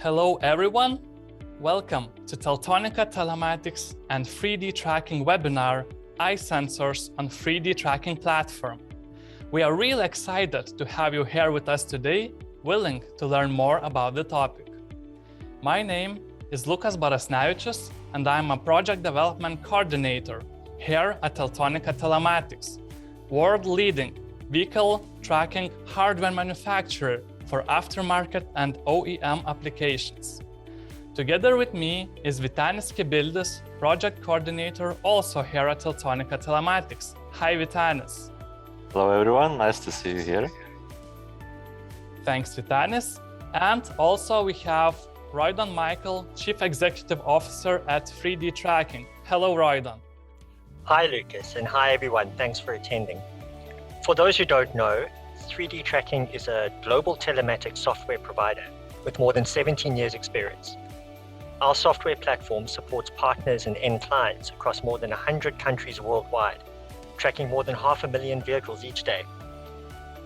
Hello everyone, welcome to Teltonika Telematics and 3D Tracking webinar, Eye Sensors on 3D Tracking platform. We are really excited to have you here with us today, willing to learn more about the topic. My name is Lukas Barasnevičius and I'm a project development coordinator here at Teltonika Telematics, world-leading vehicle tracking hardware manufacturer for aftermarket and OEM applications. Together with me is Vytenis Kibildis, project coordinator also here at Teltonika Telematics. Hi Vytenis. Hello everyone, nice to see you here. Thanks Vytenis. And also we have Roydon Michael, Chief Executive Officer at 3Dtracking. Hello Roydon. Hi Lucas and hi everyone, thanks for attending. For those who don't know, 3Dtracking is a global telematics software provider with more than 17 years experience. Our software platform supports partners and end clients across more than 100 countries worldwide, tracking more than 500,000 vehicles each day.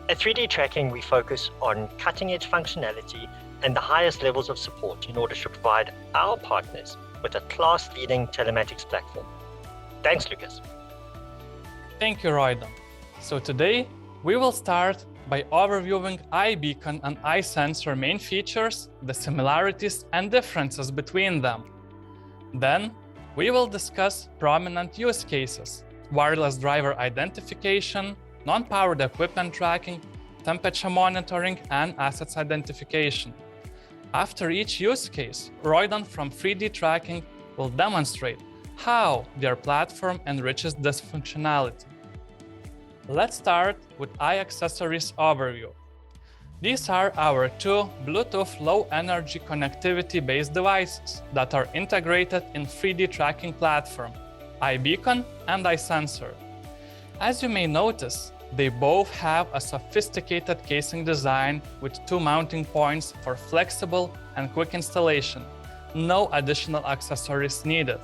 At 3Dtracking, we focus on cutting-edge functionality and the highest levels of support in order to provide our partners with a class-leading telematics platform. Thanks, Lucas. Thank you, Roydon. So today, we will start by overviewing eye beacon and eye sensor main features, the similarities and differences between them. Then, we will discuss prominent use cases, wireless driver identification, non-powered equipment tracking, temperature monitoring, and assets identification. After each use case, Roydon from 3Dtracking will demonstrate how their platform enriches this functionality. Let's start with eye accessories overview. These are our two Bluetooth low-energy connectivity-based devices that are integrated in 3Dtracking platform, eye beacon and eye sensor. As you may notice, they both have a sophisticated casing design with two mounting points for flexible and quick installation. No additional accessories needed.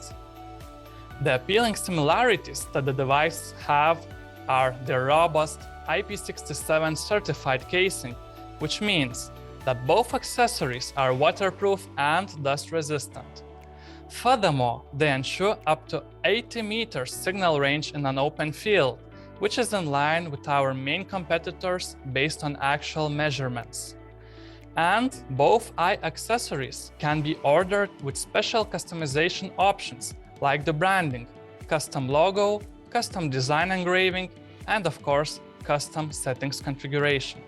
The appealing similarities that the devices have are their robust IP67 certified casing, which means that both accessories are waterproof and dust resistant. Furthermore, they ensure up to 80 meters signal range in an open field, which is in line with our main competitors based on actual measurements. And both eye accessories can be ordered with special customization options like the branding, custom logo, custom design engraving, and of course, custom settings configuration.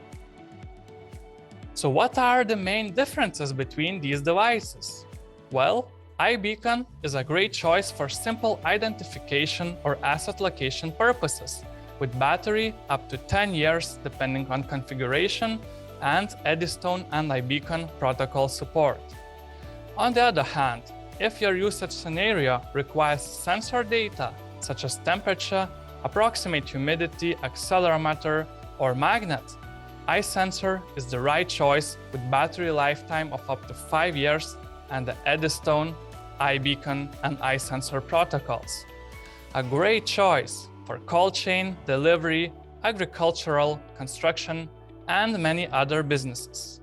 So what are the main differences between these devices? Well, eye beacon is a great choice for simple identification or asset location purposes, with battery up to 10 years depending on configuration and Eddystone and eye beacon protocol support. On the other hand, if your usage scenario requires sensor data such as temperature, approximate humidity, accelerometer, or magnet, eye sensor is the right choice with battery lifetime of up to 5 years and the Eddystone, eye beacon, and eye sensor protocols. A great choice for cold chain, delivery, agricultural, construction, and many other businesses.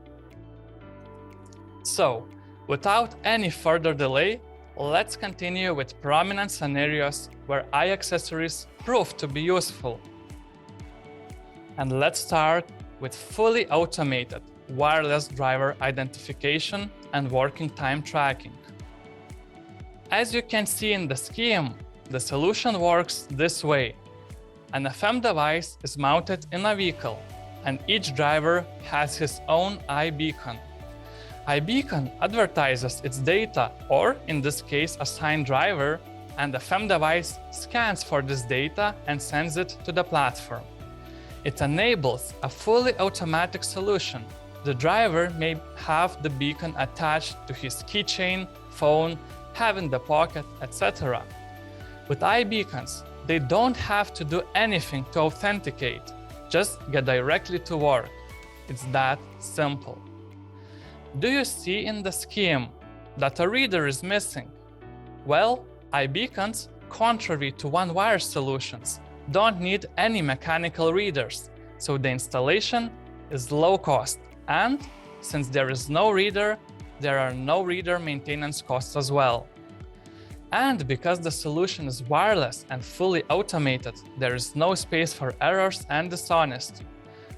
So, without any further delay, let's continue with prominent scenarios where eye accessories prove to be useful. And let's start with fully automated wireless driver identification and working time tracking. As you can see in the scheme, the solution works this way. An FM device is mounted in a vehicle, and each driver has his own eye beacon. Eye beacon advertises its data, or in this case, assigned driver, and the FM device scans for this data and sends it to the platform. It enables a fully automatic solution. The driver may have the beacon attached to his keychain, phone, have in the pocket, etc. With eye beacons, they don't have to do anything to authenticate, just get directly to work. It's that simple. Do you see in the scheme that a reader is missing? Well, eye beacons, contrary to one-wire solutions, don't need any mechanical readers, so the installation is low cost. And since there is no reader, there are no reader maintenance costs as well. And because the solution is wireless and fully automated, there is no space for errors and dishonesty.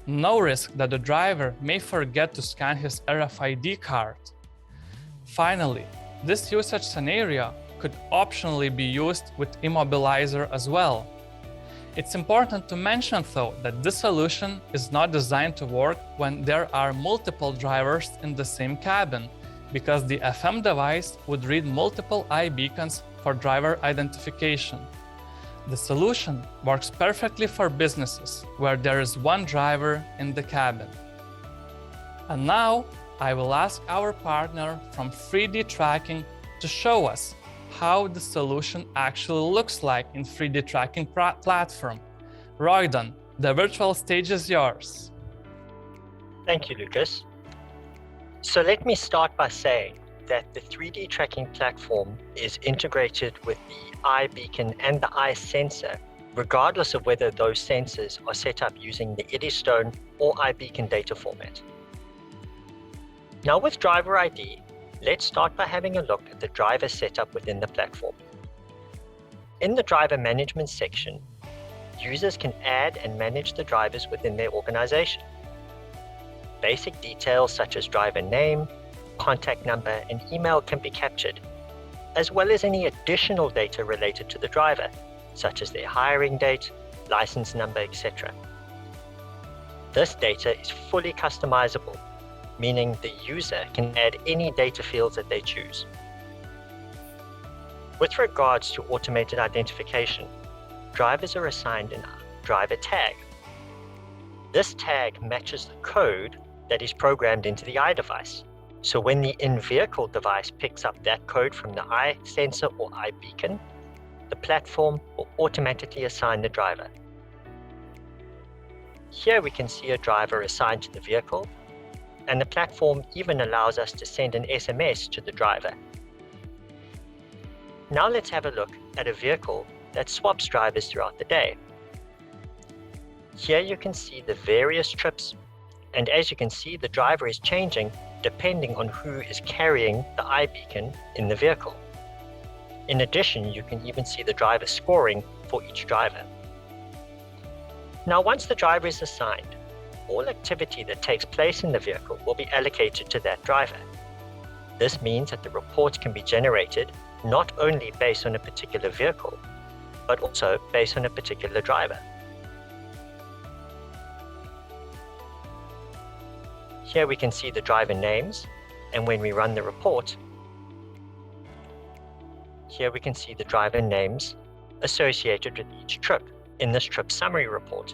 No risk that the driver may forget to scan his RFID card. Finally, this usage scenario could optionally be used with immobilizer as well. It's important to mention though that this solution is not designed to work when there are multiple drivers in the same cabin, because the FM device would read multiple eye beacons for driver identification. The solution works perfectly for businesses where there is one driver in the cabin. And now I will ask our partner from 3Dtracking to show us how the solution actually looks like in 3Dtracking platform. Royden, the virtual stage is yours. Thank you, Lucas. So let me start by saying that the 3Dtracking platform is integrated with the eye beacon and the eye sensor, regardless of whether those sensors are set up using the Eddystone or iBeacon data format. Now with driver ID, let's start by having a look at the driver setup within the platform. In the driver management section, users can add and manage the drivers within their organization. Basic details such as driver name, contact number, and email can be captured, as well as any additional data related to the driver, such as their hiring date, license number, etc. This data is fully customizable, meaning the user can add any data fields that they choose. With regards to automated identification, drivers are assigned a driver tag. This tag matches the code that is programmed into the eye device. So when the in-vehicle device picks up that code from the eye sensor or eye beacon, the platform will automatically assign the driver. Here we can see a driver assigned to the vehicle, and the platform even allows us to send an SMS to the driver. Now let's have a look at a vehicle that swaps drivers throughout the day. Here you can see the various trips, and as you can see, the driver is changing depending on who is carrying the eye beacon in the vehicle. In addition, you can even see the driver scoring for each driver. Now, once the driver is assigned, all activity that takes place in the vehicle will be allocated to that driver. This means that the reports can be generated not only based on a particular vehicle, but also based on a particular driver. Here we can see the driver names, and when we run the report, here we can see the driver names associated with each trip in this trip summary report.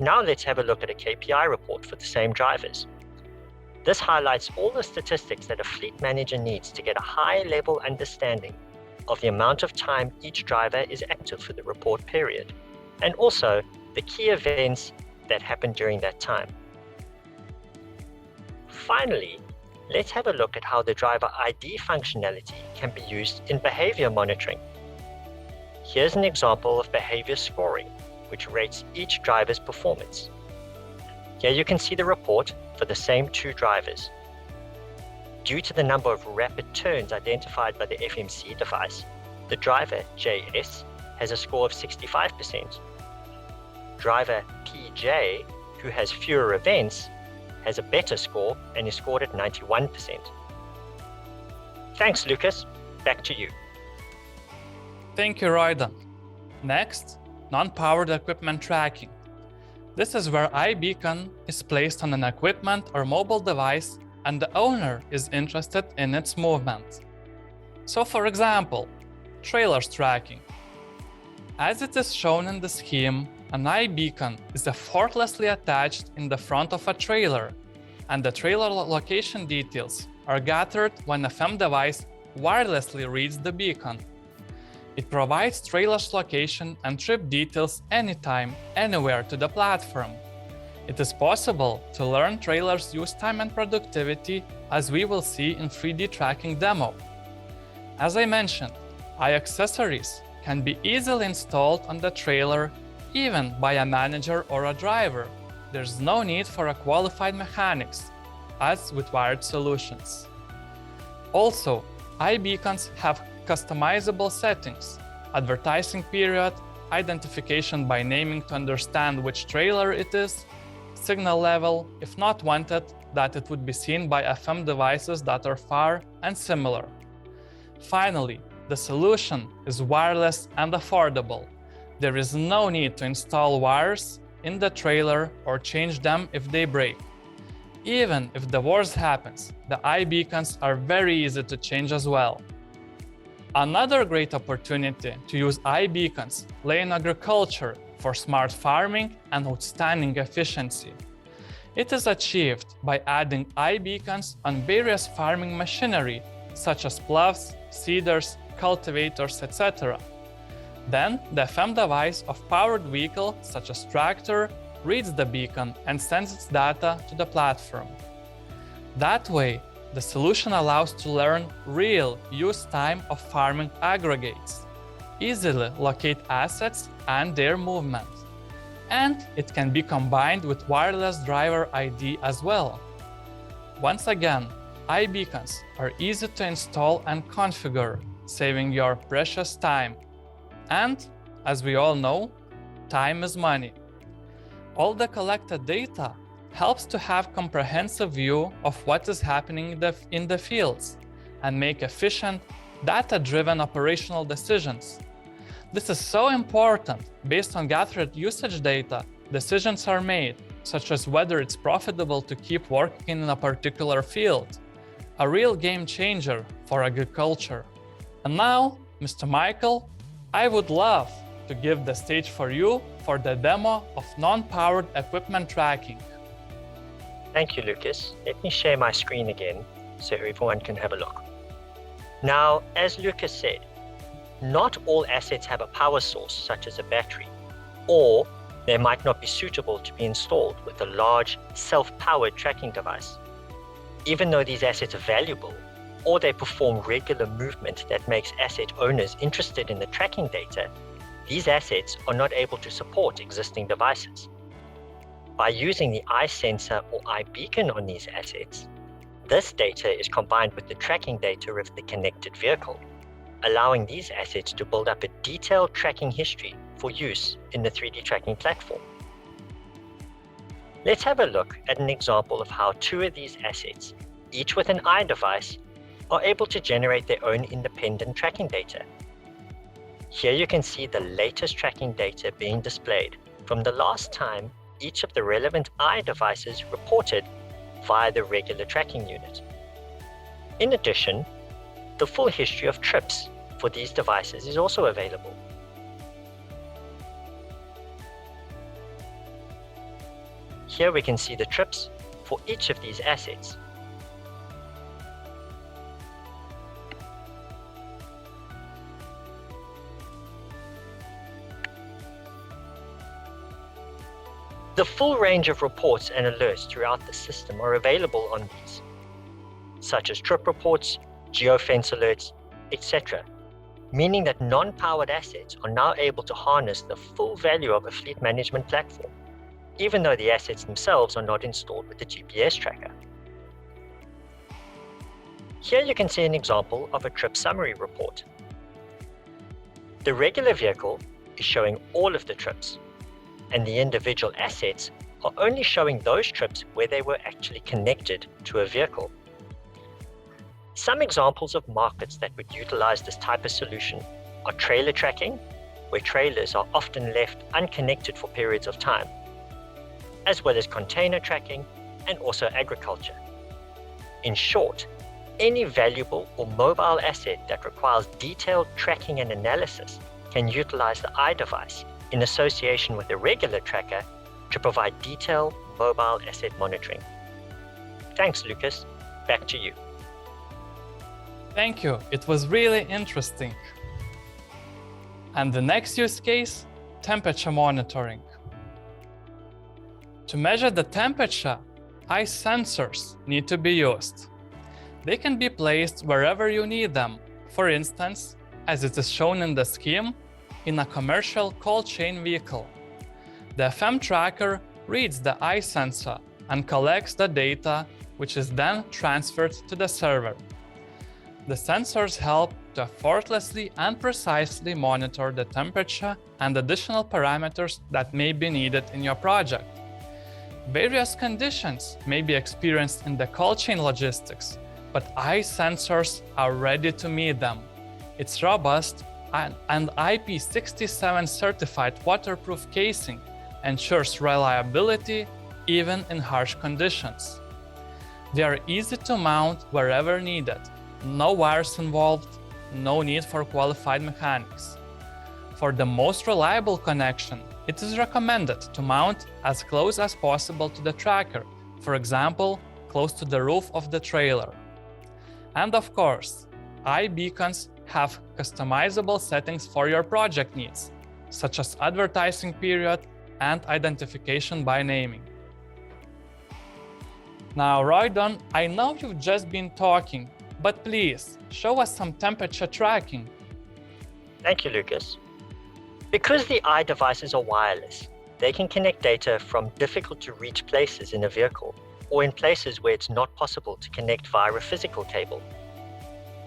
Now let's have a look at a KPI report for the same drivers. This highlights all the statistics that a fleet manager needs to get a high-level understanding of the amount of time each driver is active for the report period, and also the key events that happened during that time. Finally, let's have a look at how the driver ID functionality can be used in behavior monitoring. Here's an example of behavior scoring, which rates each driver's performance. Here you can see the report for the same two drivers. Due to the number of rapid turns identified by the FMC device, the driver JS has a score of 65%. Driver PJ, who has fewer events, has a better score and is scored at 91%. Thanks, Lucas. Back to you. Thank you, Royden. Next, non-powered equipment tracking. This is where iBeacon is placed on an equipment or mobile device and the owner is interested in its movement. So for example, trailers tracking. As it is shown in the scheme, an iBeacon is effortlessly attached in the front of a trailer, and the trailer location details are gathered when a FM device wirelessly reads the beacon. It provides trailer's location and trip details anytime, anywhere to the platform. It is possible to learn trailers' use time and productivity, as we will see in 3Dtracking demo. As I mentioned, accessories can be easily installed on the trailer, even by a manager or a driver. There's no need for a qualified mechanics. as with wired solutions. Also, iBeacons have customizable settings, advertising period, identification by naming to understand which trailer it is, signal level, if not wanted, that it would be seen by FM devices that are far and similar. Finally, the solution is wireless and affordable. There is no need to install wires in the trailer or change them if they break. Even if the worst happens, the iBeacons are very easy to change as well. Another great opportunity to use iBeacons lay in agriculture for smart farming and outstanding efficiency. It is achieved by adding iBeacons on various farming machinery such as plows, seeders, cultivators, etc. Then, the FM device of powered vehicle such as tractor reads the beacon and sends its data to the platform. That way, the solution allows to learn real use time of farming aggregates, easily locate assets and their movement. And it can be combined with wireless driver ID as well. Once again, iBeacons are easy to install and configure, saving your precious time. And, as we all know, time is money. All the collected data helps to have comprehensive view of what is happening in the fields and make efficient, data-driven operational decisions. This is so important. Based on gathered usage data, decisions are made, such as whether it's profitable to keep working in a particular field. A real game changer for agriculture. And now, Mr. Michael, I would love to give the stage for you for the demo of non-powered equipment tracking. Thank you, Lucas. Let me share my screen again so everyone can have a look. Now, as Lucas said, not all assets have a power source such as a battery, or they might not be suitable to be installed with a large self-powered tracking device. Even though these assets are valuable, or they perform regular movement that makes asset owners interested in the tracking data, these assets are not able to support existing devices. By using the eye sensor or eye beacon on these assets, this data is combined with the tracking data of the connected vehicle, allowing these assets to build up a detailed tracking history for use in the 3D tracking platform. Let's have a look at an example of how two of these assets, each with an eye device, are able to generate their own independent tracking data. Here you can see the latest tracking data being displayed from the last time each of the relevant eye devices reported via the regular tracking unit. In addition, the full history of trips for these devices is also available. Here we can see the trips for each of these assets. The full range of reports and alerts throughout the system are available on these, such as trip reports, geofence alerts, etc., meaning that non-powered assets are now able to harness the full value of a fleet management platform, even though the assets themselves are not installed with the GPS tracker. Here you can see an example of a trip summary report. The regular vehicle is showing all of the trips, and the individual assets are only showing those trips where they were actually connected to a vehicle. Some examples of markets that would utilize this type of solution are trailer tracking, where trailers are often left unconnected for periods of time, as well as container tracking and also agriculture. In short, any valuable or mobile asset that requires detailed tracking and analysis can utilize the eye device in association with a regular tracker to provide detailed mobile asset monitoring. Thanks, Lucas. Back to you. Thank you. It was really interesting. And the next use case, temperature monitoring. To measure the temperature, eye sensors need to be used. They can be placed wherever you need them. For instance, as it is shown in the scheme, in a commercial cold chain vehicle. The FM tracker reads the eye sensor and collects the data which is then transferred to the server. The sensors help to effortlessly and precisely monitor the temperature and additional parameters that may be needed in your project. Various conditions may be experienced in the cold chain logistics, but EYE sensors are ready to meet them. Its robust and IP67 certified waterproof casing ensures reliability even in harsh conditions. They are easy to mount wherever needed. No wires involved, no need for qualified mechanics. For the most reliable connection, it is recommended to mount as close as possible to the tracker, for example, close to the roof of the trailer. And of course, EYE beacons have customizable settings for your project needs, such as advertising period and identification by naming. Now, Roydon, I know you've just been talking, but please, show us some temperature tracking. Thank you, Lucas. Because the EYE devices are wireless, they can connect data from difficult-to-reach places in a vehicle or in places where it's not possible to connect via a physical cable.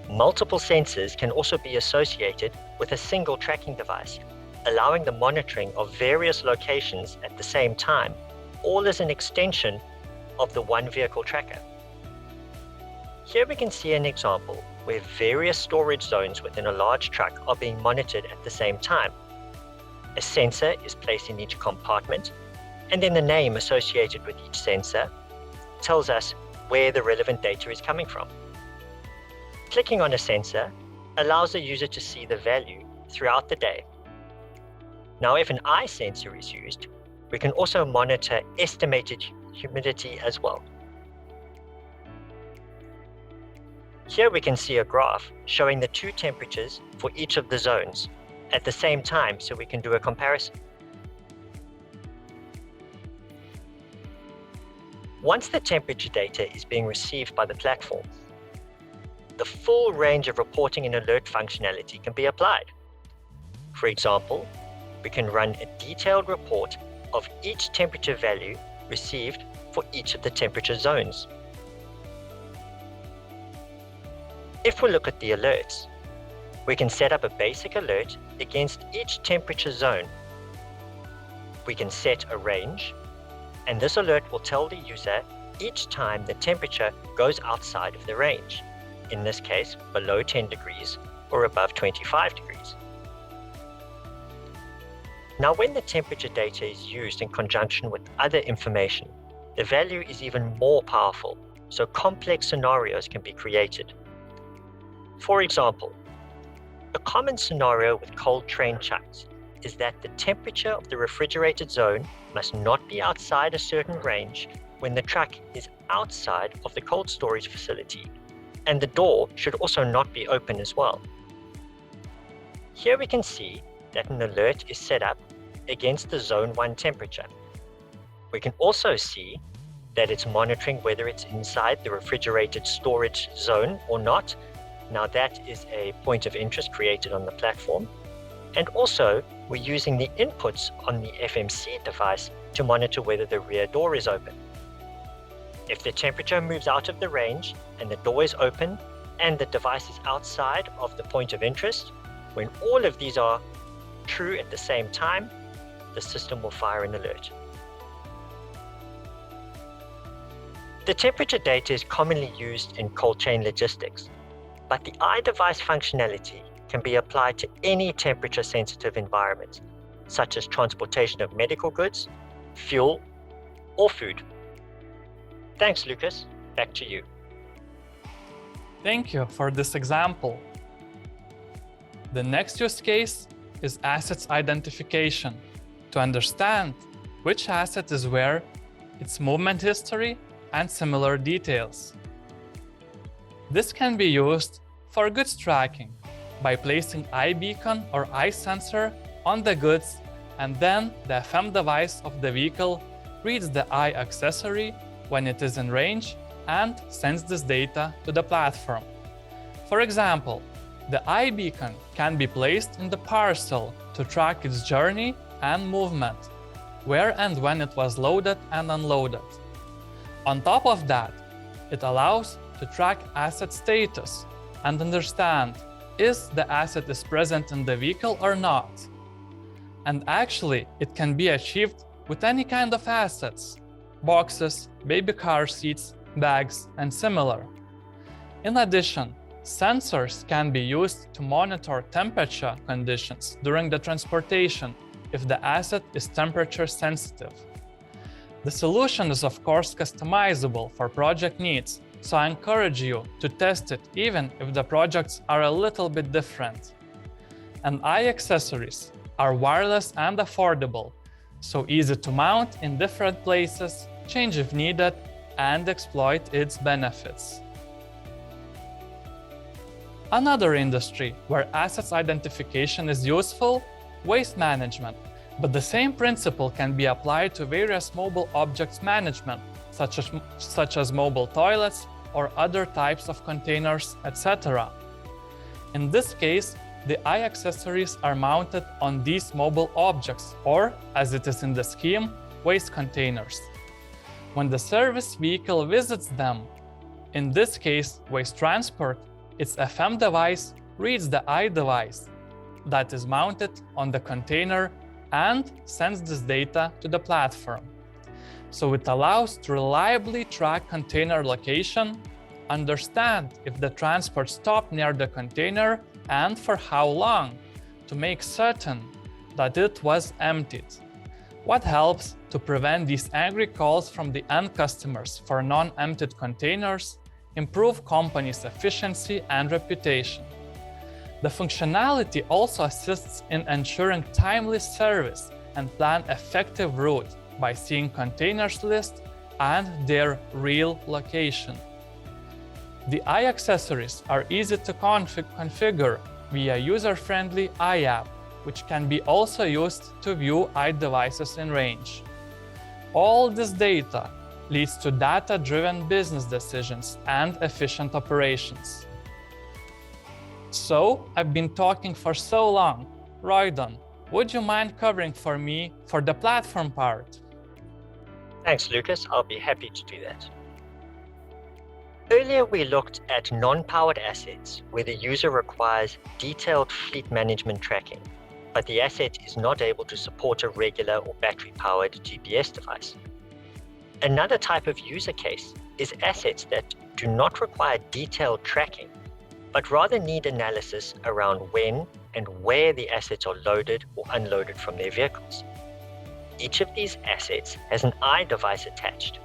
Multiple sensors can also be associated with a single tracking device, allowing the monitoring of various locations at the same time, all as an extension of the one vehicle tracker. Here we can see an example where various storage zones within a large truck are being monitored at the same time. A sensor is placed in each compartment, and then the name associated with each sensor tells us where the relevant data is coming from. Clicking on a sensor allows the user to see the value throughout the day. Now, if an EYE sensor is used, we can also monitor estimated humidity as well. Here we can see a graph showing the two temperatures for each of the zones at the same time, so we can do a comparison. Once the temperature data is being received by the platform, the full range of reporting and alert functionality can be applied. For example, we can run a detailed report of each temperature value received for each of the temperature zones. If we look at the alerts, we can set up a basic alert against each temperature zone. We can set a range, and this alert will tell the user each time the temperature goes outside of the range, in this case below 10 degrees or above 25 degrees. Now, when the temperature data is used in conjunction with other information, the value is even more powerful, so complex scenarios can be created. For example, a common scenario with cold train chucks is that the temperature of the refrigerated zone must not be outside a certain range when the truck is outside of the cold storage facility, and the door should also not be open as well. Here we can see that an alert is set up against the Zone 1 temperature. We can also see that it's monitoring whether it's inside the refrigerated storage zone or not. Now, that is a point of interest created on the platform. And also, we're using the inputs on the FMC device to monitor whether the rear door is open. If the temperature moves out of the range and the door is open and the device is outside of the point of interest, when all of these are true at the same time, the system will fire an alert. The temperature data is commonly used in cold chain logistics, but the EYE device functionality can be applied to any temperature-sensitive environment, such as transportation of medical goods, fuel, or food. Thanks, Lucas. Back to you. Thank you for this example. The next use case is assets identification, to understand which asset is where, its movement history, and similar details. This can be used for goods tracking by placing EYE beacon or EYE sensor on the goods, and then the FM device of the vehicle reads the EYE accessory when it is in range and sends this data to the platform. For example, the EYE beacon can be placed in the parcel to track its journey and movement, where and when it was loaded and unloaded. On top of that, It allows to track asset status and understand is the asset is present in the vehicle or not. And actually, it can be achieved with any kind of assets: boxes, baby car seats, bags, and similar. In addition, sensors can be used to monitor temperature conditions during the transportation if the asset is temperature sensitive. The solution is of course customizable for project needs, so I encourage you to test it even if the projects are a little bit different. And EYE accessories are wireless and affordable, so easy to mount in different places, change if needed, and exploit its benefits. Another industry where assets identification is useful: waste management. But the same principle can be applied to various mobile objects management, such as mobile toilets or other types of containers, etc. In this case, the EYE accessories are mounted on these mobile objects, or, as it is in the scheme, waste containers. When the service vehicle visits them, in this case waste transport, its FM device reads the EYE device that is mounted on the container and sends this data to the platform. So it allows to reliably track container location, understand if the transport stopped near the container and for how long, to make certain that it was emptied. What helps to prevent these angry calls from the end customers for non-emptied containers, improve companies' efficiency and reputation. The functionality also assists in ensuring timely service and plan effective route by seeing containers list and their real location. The EYE accessories are easy to configure via user-friendly EYE app, which can be also used to view EYE devices in range. All this data leads to data-driven business decisions and efficient operations. So, I've been talking for so long. Roydon, would you mind covering for me for the platform part? Thanks, Lucas. I'll be happy to do that. Earlier, we looked at non-powered assets where the user requires detailed fleet management tracking, but the asset is not able to support a regular or battery-powered GPS device. Another type of user case is assets that do not require detailed tracking, but rather need analysis around when and where the assets are loaded or unloaded from their vehicles. Each of these assets has an EYE device attached,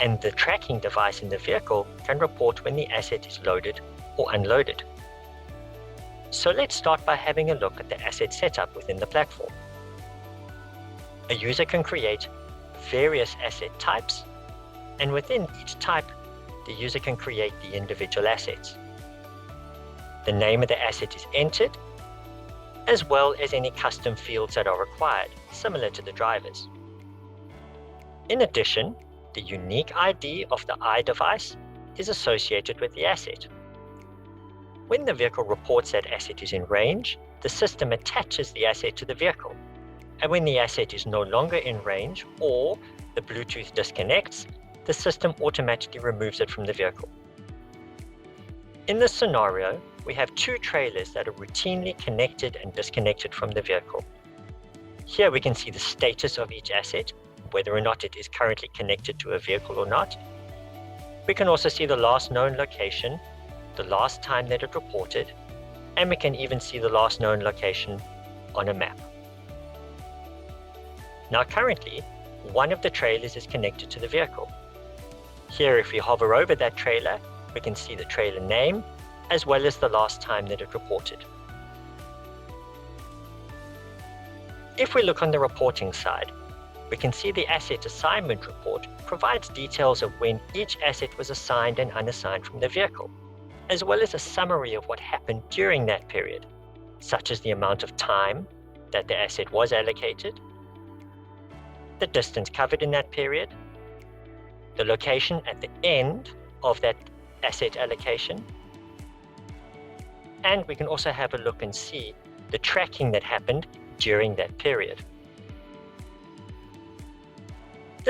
and the tracking device in the vehicle can report when the asset is loaded or unloaded. So let's start by having a look at the asset setup within the platform. A user can create various asset types, and within each type, the user can create the individual assets. The name of the asset is entered, as well as any custom fields that are required, similar to the driver's. In addition, the unique ID of the EYE device is associated with the asset. When the vehicle reports that asset is in range, the system attaches the asset to the vehicle. And when the asset is no longer in range or the Bluetooth disconnects, the system automatically removes it from the vehicle. In this scenario, we have two trailers that are routinely connected and disconnected from the vehicle. Here we can see the status of each asset, whether or not it is currently connected to a vehicle or not. We can also see the last known location, the last time that it reported, and we can even see the last known location on a map. Now currently, one of the trailers is connected to the vehicle. Here, if we hover over that trailer, we can see the trailer name, as well as the last time that it reported. If we look on the reporting side, we can see the asset assignment report provides details of when each asset was assigned and unassigned from the vehicle, as well as a summary of what happened during that period, such as the amount of time that the asset was allocated, the distance covered in that period, the location at the end of that asset allocation, and we can also have a look and see the tracking that happened during that period.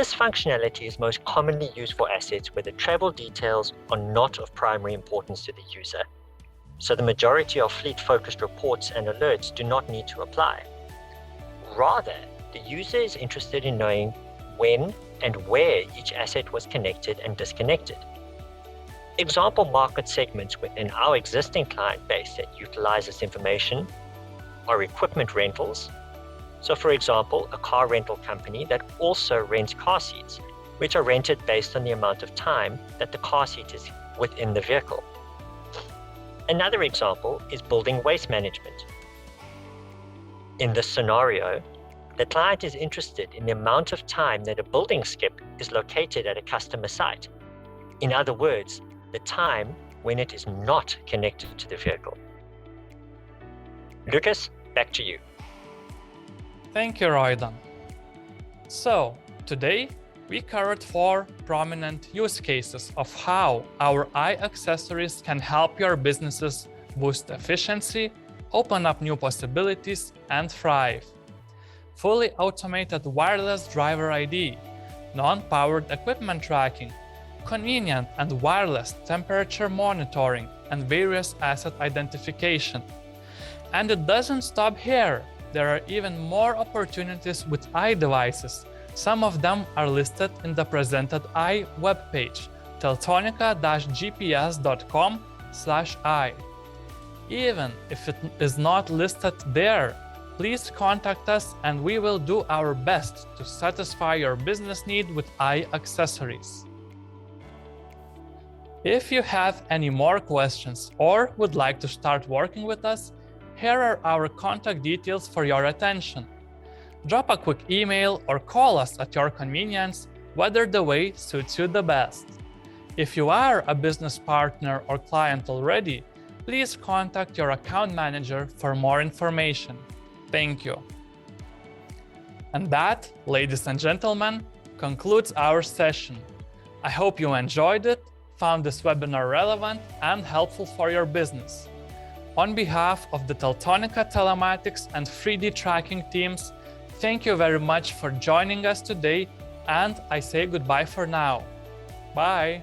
This functionality is most commonly used for assets where the travel details are not of primary importance to the user. So the majority of fleet-focused reports and alerts do not need to apply. Rather, the user is interested in knowing when and where each asset was connected and disconnected. Example market segments within our existing client base that utilize this information are equipment rentals. So for example, a car rental company that also rents car seats, which are rented based on the amount of time that the car seat is within the vehicle. Another example is building waste management. In this scenario, the client is interested in the amount of time that a building skip is located at a customer site. In other words, the time when it is not connected to the vehicle. Lucas, back to you. Thank you, Roydan. So, today we covered 4 prominent use cases of how our EYE accessories can help your businesses boost efficiency, open up new possibilities, and thrive. Fully automated wireless driver ID, non-powered equipment tracking, convenient and wireless temperature monitoring, and various asset identification. And it doesn't stop here. There are even more opportunities with EYE devices. Some of them are listed in the presented EYE webpage, teltonika-gps.com/EYE. Even if it is not listed there, please contact us and we will do our best to satisfy your business need with EYE accessories. If you have any more questions or would like to start working with us, here are our contact details for your attention. Drop a quick email or call us at your convenience, whether the way suits you the best. If you are a business partner or client already, please contact your account manager for more information. Thank you. And that, ladies and gentlemen, concludes our session. I hope you enjoyed it, found this webinar relevant and helpful for your business. On behalf of the Teltonika Telematics and 3Dtracking teams, thank you very much for joining us today, and I say goodbye for now. Bye!